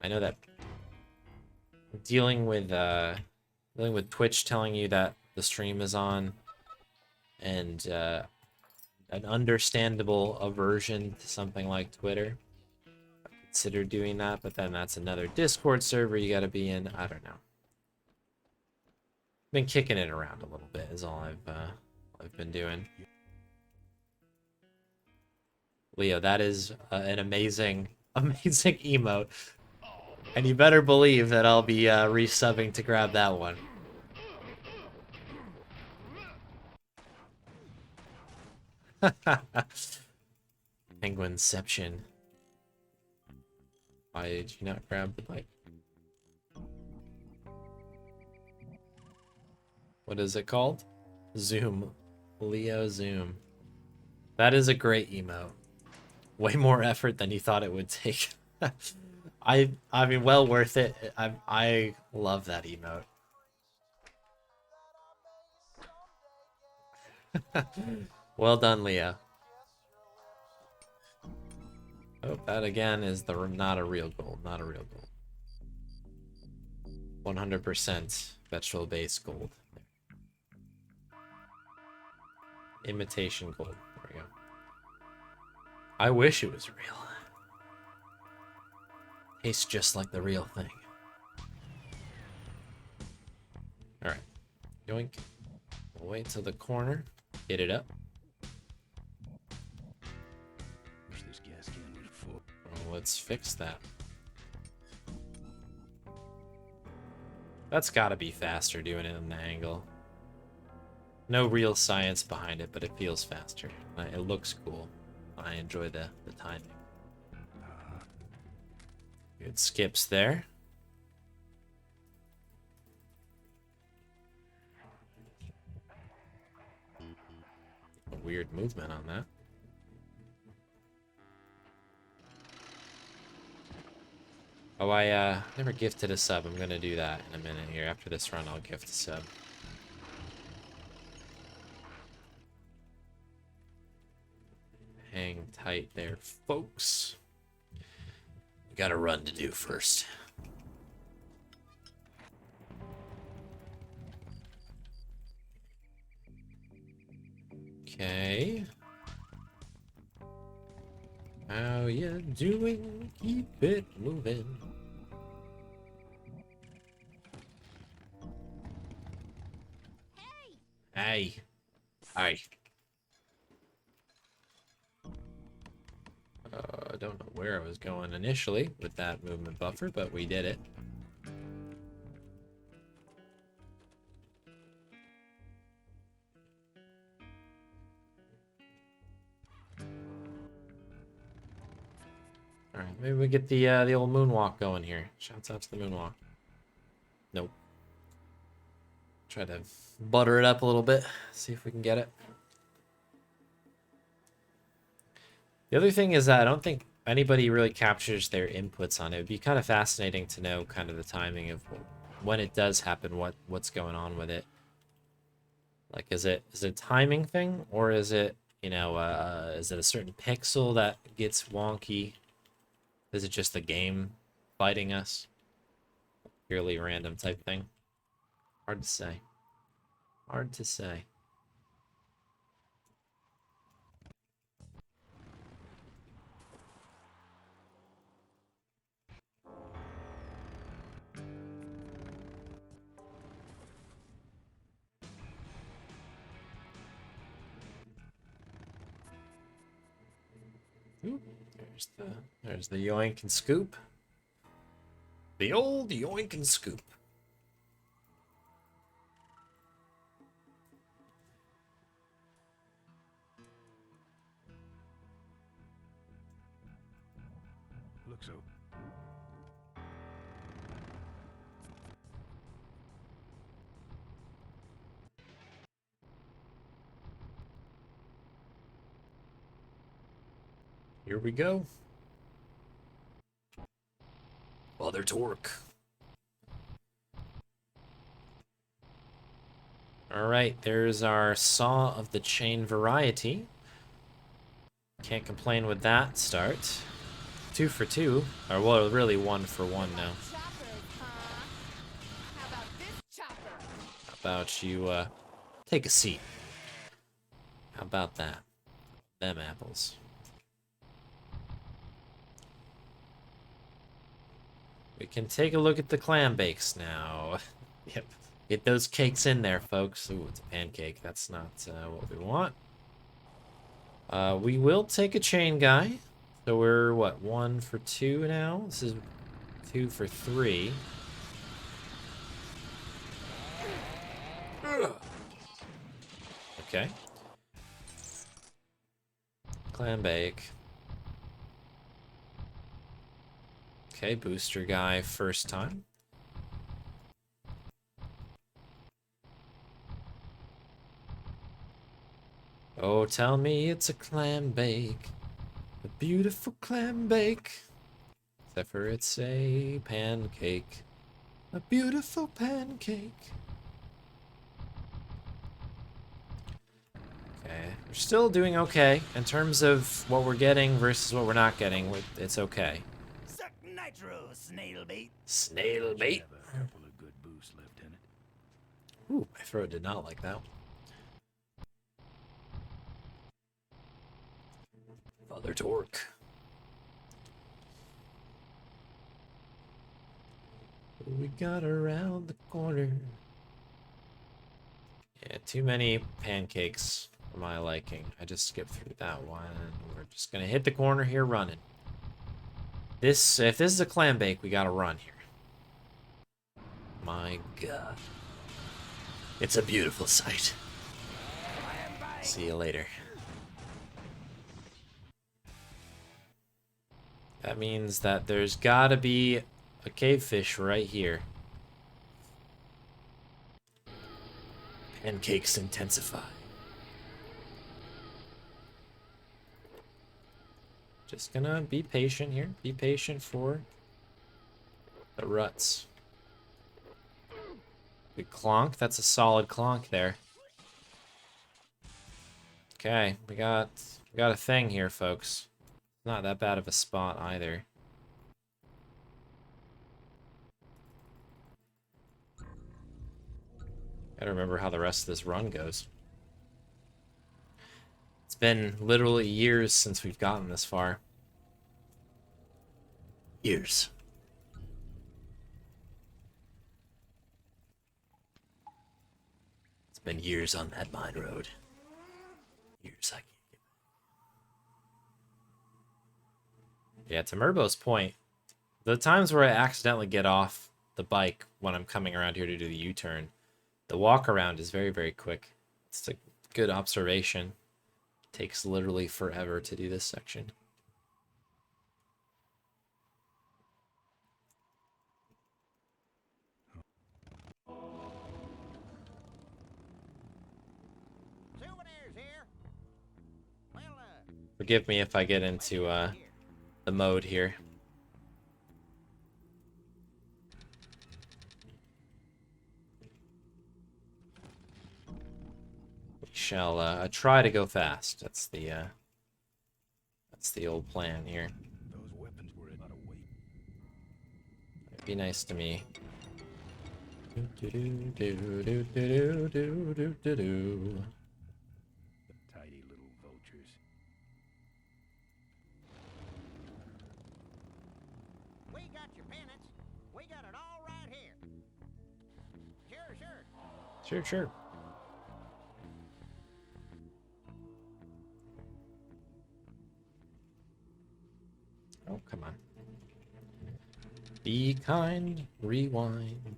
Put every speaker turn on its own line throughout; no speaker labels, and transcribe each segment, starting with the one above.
I know that dealing with Twitch telling you that the stream is on and an understandable aversion to something like Twitter. Consider doing that, but then that's another Discord server you gotta be in. I don't know. Been kicking it around a little bit is all I've been doing. Leo, that is an amazing emote, and you better believe that I'll be resubbing to grab that one. Penguinception. Why did you not grab the bike? What is it called? Zoom. Leo Zoom. That is a great emote. Way more effort than you thought it would take. I mean, well worth it. I love that emote. Well done, Leo. Oh, that again is the not a real gold. Not a real gold. 100% vegetable-based gold. Imitation gold. There we go. I wish it was real. Tastes just like the real thing. Alright. Yoink. We'll wait till the corner. Get it up. Well, let's fix that. That's gotta be faster doing it in the angle. No real science behind it, but it feels faster. It looks cool. I enjoy the timing. Good skips there. A weird movement on that. Oh, I never gifted a sub. I'm gonna do that in a minute here. After this run, I'll gift a sub. Hang tight there, folks. We got a run to do first. Okay. How you doing? Keep it moving. Hey. Hi. I don't know where I was going initially with that movement buffer, but we did it. All right, maybe we get the old moonwalk going here. Shouts out to the moonwalk. Nope. Try to butter it up a little bit. See if we can get it. The other thing is that I don't think anybody really captures their inputs on it. It'd be kind of fascinating to know kind of the timing of when it does happen, what's going on with it. Like, is it a timing thing, or is it, you know, is it a certain pixel that gets wonky? Is it just the game fighting us? Purely random type thing? Hard to say. Hard to say. Ooh, there's the yoink and scoop. The old yoink and scoop.
Look so.
Here we go. Other torque. Alright, there's our saw of the chain variety. Can't complain with that start. 2 for 2. Or, well, really 1 for 1 now. How about you, take a seat? How about that? Them apples. We can take a look at the clam bakes now. Yep. Get those cakes in there, folks. Ooh, it's a pancake. That's not what we want. We will take a chain guy. So we're, what, 1 for 2 now? This is 2 for 3. Okay. Clam bake. Okay, booster guy first time. Oh, tell me it's a clam bake. A beautiful clam bake. Except for it's a pancake. A beautiful pancake. Okay, we're still doing okay. In terms of what we're getting versus what we're not getting, it's okay.
Suck nitro, snail bait.
Snail bait.
Have a couple of good boosts left in it.
Ooh, my throat did not like that. Father Torque. We got around the corner. Yeah, too many pancakes for my liking. I just skipped through that one. We're just gonna hit the corner here running. If this is a clam bake, we gotta run here. My God. It's a beautiful sight. See you later. That means that there's gotta be a cavefish right here. Pancakes intensify. Just gonna be patient here. Be patient for the ruts. Good clonk. That's a solid clonk there. Okay, we got a thing here, folks. Not that bad of a spot either. Gotta remember how the rest of this run goes. It's been literally years since we've gotten this far. Years. It's been years on that mine road. Years I can't get. Yeah, to Murbo's point, the times where I accidentally get off the bike when I'm coming around here to do the U-turn, the walk around is very, very quick. It's a good observation. It takes literally forever to do this section.
Souvenirs here. Well,
Forgive me if I get into the mode here. We shall try to go fast. That's the old plan here.
Those weapons were a lot of weight.
Be nice to me.
Tidy little vultures.
we got your penance. We got it all right here. Sure, sure.
Sure, sure. Oh, come on. Be kind, rewind.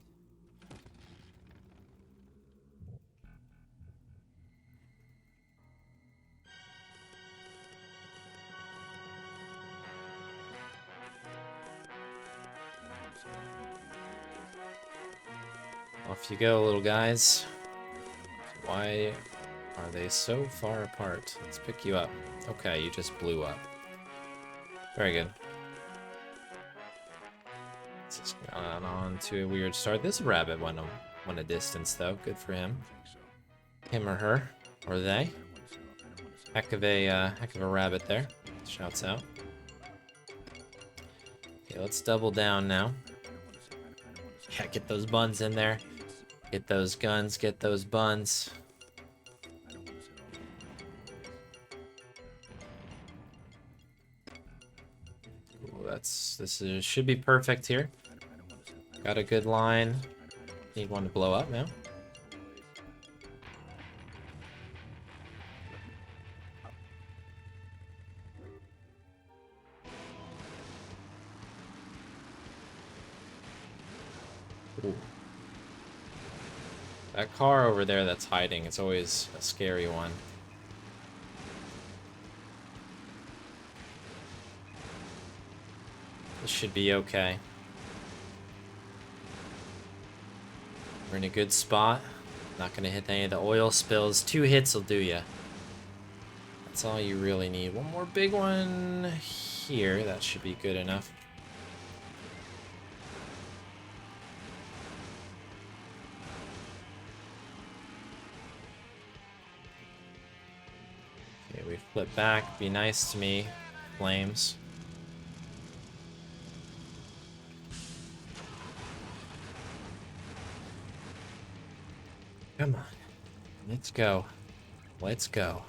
Off you go, little guys. Why are they so far apart? Let's pick you up. Okay, you just blew up. Very good. This has gone on to a weird start. This rabbit went a distance, though. Good for him.
I think so.
Him or her. Or they.
I don't want to stop. I don't want to stop.
Heck of a rabbit there. Shouts out. Okay, let's double down now. Yeah, get those buns in there. Get those guns, get those buns. Ooh, should be perfect here. Got a good line. Need one to blow up now. Ooh. That car over there that's hiding, it's always a scary one. This should be okay. We're in a good spot. Not gonna hit any of the oil spills. 2 hits will do ya. That's all you really need. One more big one here. That should be good enough. Okay, we flip back. Be nice to me, flames. Come on. Let's go. Let's go.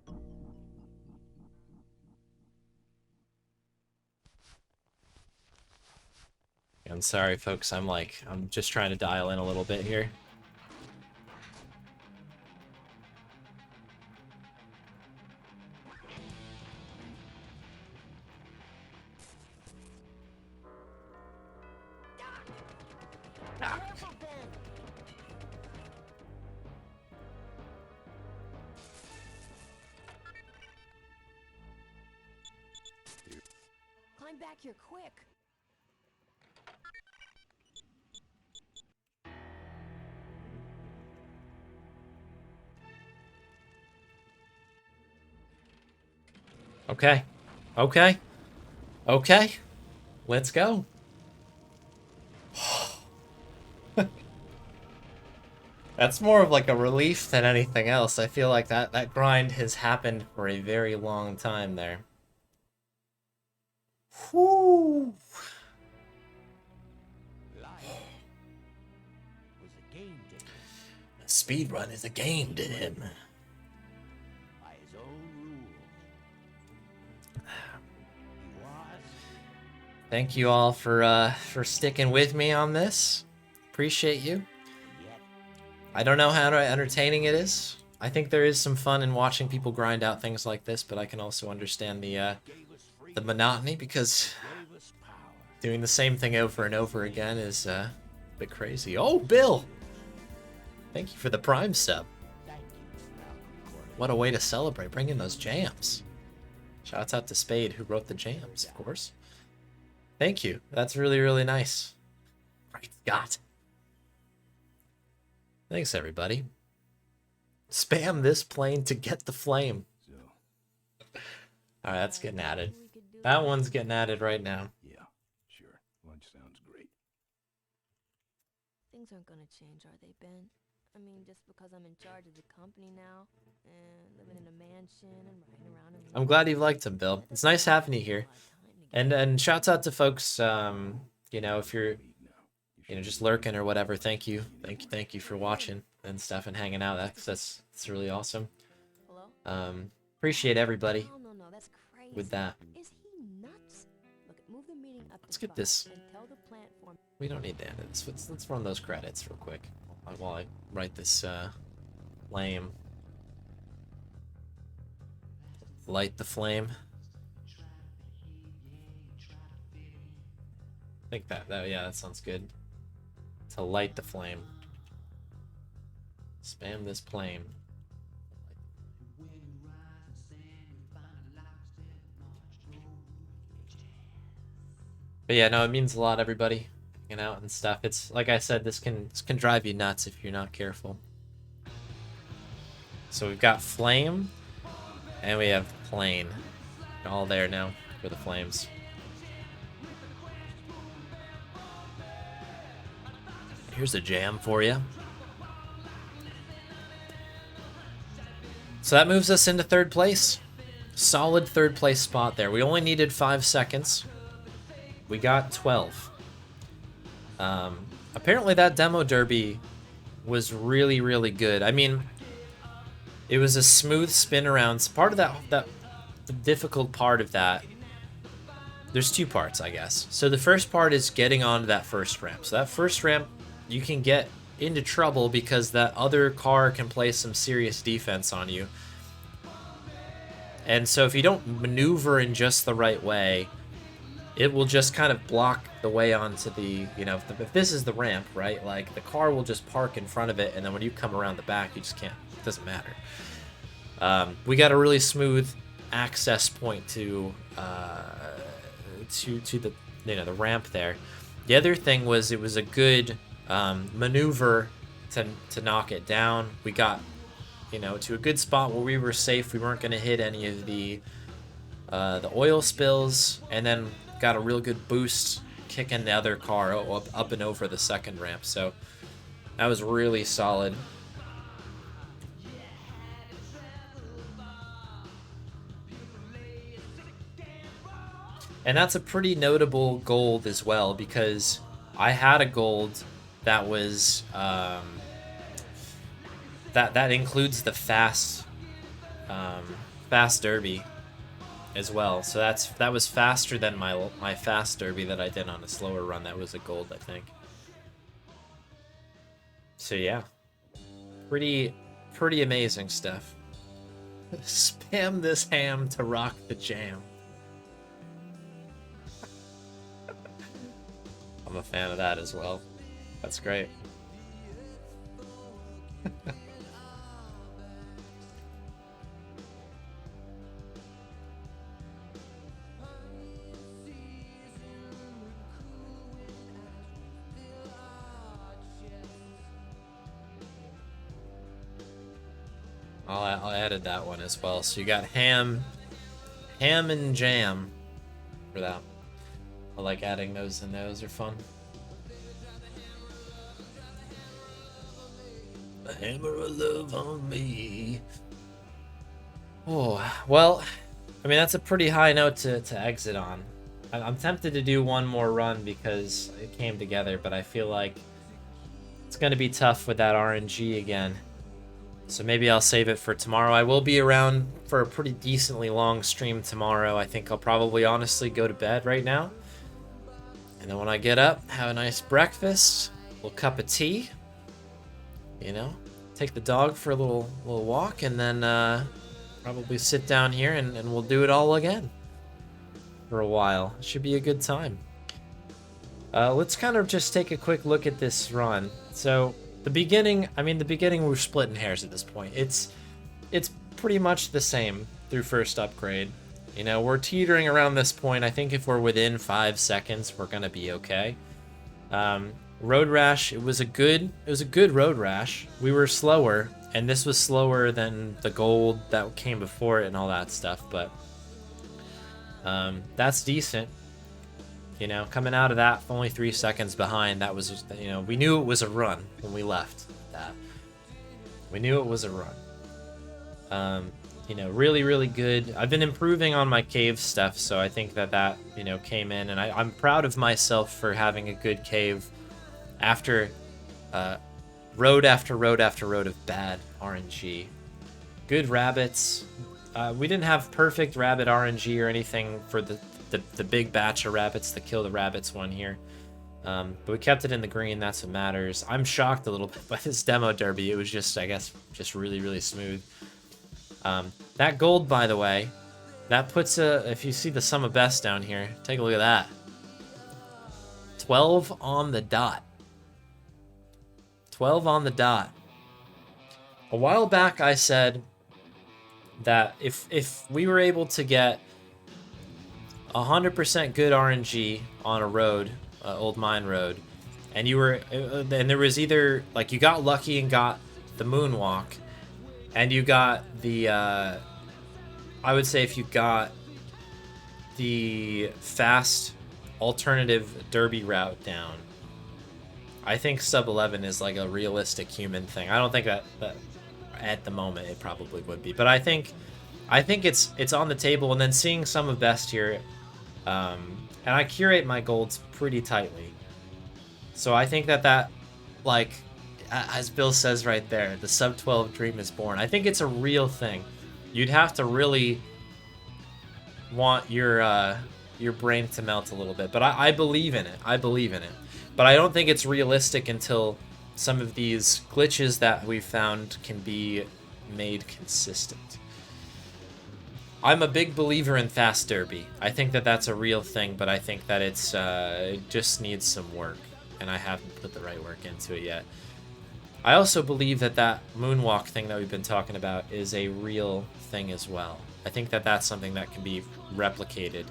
Cool.
I'm sorry, folks. I'm just trying to dial in a little bit here.
Climb back here quick.
Okay. Okay. Okay. Let's go. That's more of like a relief than anything else. I feel like that grind has happened for a very long time there. Whew.
Life was a game to him
Speedrun is a game to him.
by his own rules. He was
Thank you all for sticking with me on this. Appreciate you.
and yet
I don't know how entertaining it is. I think there is some fun in watching people grind out things like this, but I can also understand the
gave us freedom,
monotony because
gave us power.
doing the same thing over and over again is a bit crazy. Oh, Bill! Thank you for the Prime sub.
Thank you, Malcolm Corley.
What a way to celebrate, bring in those jams. Shouts out to Spade, who wrote the jams, of course. Thank you. That's really, really nice. Great Scott. Thanks, everybody. Spam this plane to get the flame.
So,
Alright, that's getting added.
We could do
That one's getting added right now.
yeah, sure. Lunch sounds great.
Things aren't gonna change, are they, Ben? I mean, just because I'm in charge of the company now, and living in a mansion and riding around in
I'm glad you liked him, Bill. It's nice having you here. And shouts out to folks, you know, if you're,
Leave now.
you know, just lurking or whatever, thank you for watching and stuff and hanging out. That's really awesome.
Hello?
Appreciate everybody
No, that's crazy.
with that.
Is he nuts? Look, move the meeting up
Let's
to
get
5
this.
and tell the plant form.
We don't need to end it. Let's run those credits real quick while I write this flame. Light the flame. I think yeah, that sounds good. To light the flame. Spam this flame. But yeah, no, it means a lot, everybody. Hanging out and stuff. It's like I said, this can drive you nuts if you're not careful. So we've got flame, and we have plane. All there now for the flames. Here's a jam for you. So that moves us into third place. Solid third place spot there. We only needed 5 seconds. We got 12. Apparently that demo derby was really, really good. I mean, it was a smooth spin around. So part of the difficult part of that, there's 2 parts, I guess. So the first part is getting onto that first ramp. So that first ramp, you can get into trouble because that other car can play some serious defense on you. And so if you don't maneuver in just the right way, it will just kind of block the way onto the, you know, if this is the ramp, right? Like, the car will just park in front of it, and then when you come around the back, you just can't, it doesn't matter. We got a really smooth access point to the, you know, the ramp there. The other thing was it was a good maneuver to knock it down. We got, you know, to a good spot where we were safe. We weren't going to hit any of the oil spills, and then got a real good boost kicking the other car up and over the second ramp. So that was really solid. And that's a pretty notable gold as well, because I had a gold that was that includes the fast derby as well. So that was faster than my fast derby that I did on a slower run. That was a gold, I think. So yeah, pretty amazing stuff. Spam this ham to rock the jam. I'm a fan of that as well. That's great. I'll added that one as well. So you got ham and jam for that. I like adding those in. Those are fun. The hammer of love on me. Oh, well, I mean, that's a pretty high note to exit on. I'm tempted to do one more run because it came together, but I feel like it's going to be tough with that RNG again. So maybe I'll save it for tomorrow. I will be around for a pretty decently long stream tomorrow. I think I'll probably honestly go to bed right now. And then when I get up, have a nice breakfast, a little cup of tea, you know, take the dog for a little walk, and then probably sit down here and we'll do it all again for a while. Should be a good time. Let's kind of just take a quick look at this run. So the beginning we're splitting hairs at this point. It's pretty much the same through first upgrade. You know, we're teetering around this point. I think if we're within 5 seconds, we're gonna be okay. Road rash, it was a good road rash. We were slower, and this was slower than the gold that came before it and all that stuff, but that's decent. You know, coming out of that only 3 seconds behind, that was, you know, we knew it was a run when we left that. We knew it was a run. You know, really, really good. I've been improving on my cave stuff, so I think that, you know, came in, and I'm proud of myself for having a good cave after road after road after road of bad RNG. Good rabbits. We didn't have perfect rabbit RNG or anything for the big batch of rabbits, the kill the rabbits one here. But we kept it in the green, that's what matters. I'm shocked a little bit by this demo derby. It was just, I guess, just really, really smooth. That gold, by the way, that puts if you see the sum of best down here, take a look at that. 12 on the dot. 12 on the dot. A while back, I said that if we were able to get 100% good RNG on a road, old mine road, and you were, and there was either like you got lucky and got the moonwalk, and you got the, I would say if you got the fast alternative derby route down, I think sub 11 is like a realistic human thing. I don't think that at the moment it probably would be, but I think it's on the table. And then seeing some of best here, and I curate my golds pretty tightly, so I think that like, as Bill says right there, the sub 12 dream is born. I think it's a real thing. You'd have to really want your brain to melt a little bit, but I believe in it. I believe in it, but I don't think it's realistic until some of these glitches that we've found can be made consistent. I'm a big believer in fast derby. I think that that's a real thing, but I think that it just needs some work, and I haven't put the right work into it yet. I also believe that moonwalk thing that we've been talking about is a real thing as well. I think that that's something that can be replicated,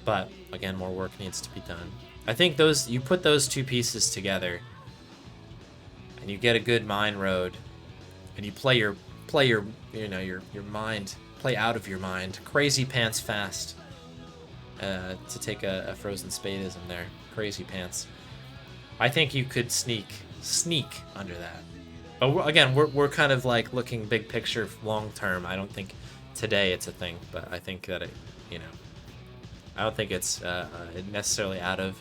but again, more work needs to be done. I think you put those two pieces together, and you get a good mine road, and you play your mind, play out of your mind, crazy pants fast. To take a Frozen Spadism there, crazy pants. I think you could sneak under that. But again, we're kind of like looking big picture, long term. I don't think today it's a thing, but I think that I don't think it's necessarily out of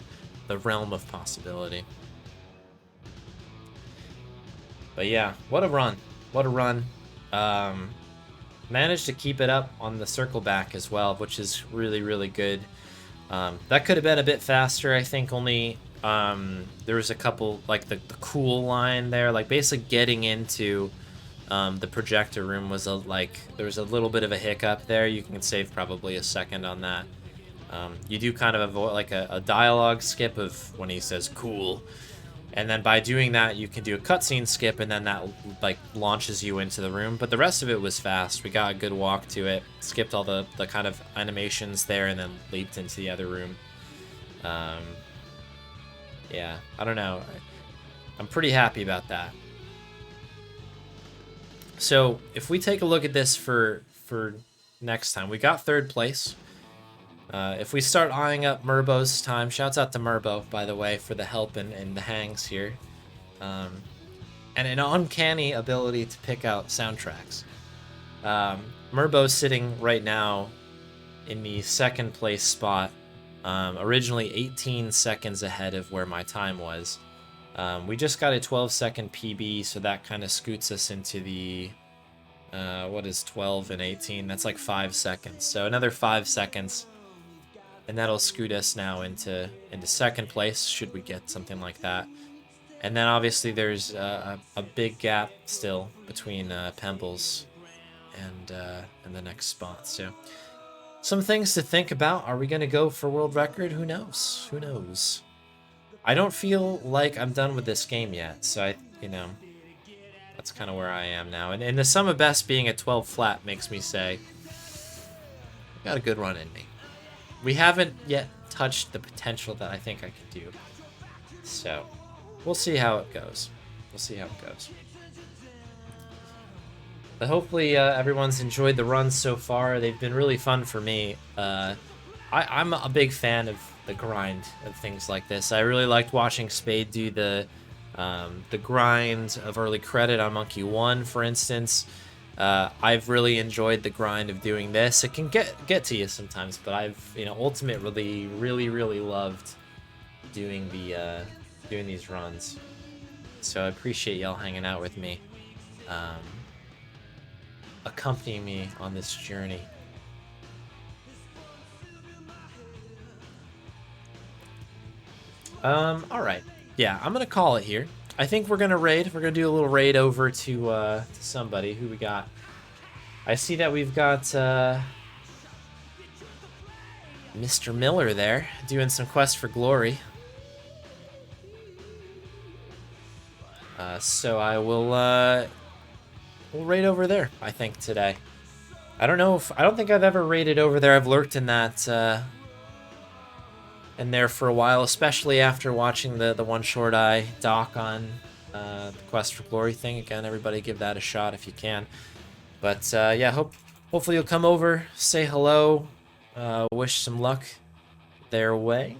the realm of possibility. But yeah, what a run. What a run. Managed to keep it up on the circle back as well, which is really, really good. That could have been a bit faster. I think only there was a couple, like the cool line there, like basically getting into the projector room was there was a little bit of a hiccup there. You can save probably a second on that. You do kind of avoid like a dialogue skip of when he says cool, and then by doing that you can do a cutscene skip, and then that like launches you into the room. But the rest of it was fast. We got a good walk to it, skipped all the kind of animations there, and then leaped into the other room. Yeah, I don't know. I'm pretty happy about that. So if we take a look at this for next time, we got third place. If we start eyeing up Murbo's time, shouts out to Murbo, by the way, for the help and the hangs here. And an uncanny ability to pick out soundtracks. Murbo's sitting right now in the second place spot, originally 18 seconds ahead of where my time was. We just got a 12-second PB, so that kind of scoots us into the... what is 12 and 18? That's like 5 seconds. So another 5 seconds, and that'll scoot us now into second place, should we get something like that. And then obviously there's a big gap still between Pembles and the next spot. So some things to think about. Are we going to go for world record? Who knows? Who knows? I don't feel like I'm done with this game yet, so that's kind of where I am now. And the sum of best being at 12 flat makes me say, I got a good run in me. We haven't yet touched the potential that I think I could do. So we'll see how it goes. We'll see how it goes. But hopefully everyone's enjoyed the runs so far. They've been really fun for me. I'm a big fan of the grind of things like this. I really liked watching Spade do the grind of early credit on Monkey 1, for instance. I've really enjoyed the grind of doing this. It can get to you sometimes, but I've ultimately really loved doing these runs. So I appreciate y'all hanging out with me, accompanying me on this journey. All right. Yeah, I'm gonna call it here. I think we're gonna raid. We're gonna do a little raid over to somebody. Who we got? I see that we've got Mr. Miller there doing some Quest for Glory. So I will we'll raid over there, I think, today. I don't think I've ever raided over there. I've lurked in that in there for a while, especially after watching the One Short Eye doc on the Quest for Glory thing. Again, everybody give that a shot if you can. But yeah, hopefully you'll come over, say hello, wish some luck their way.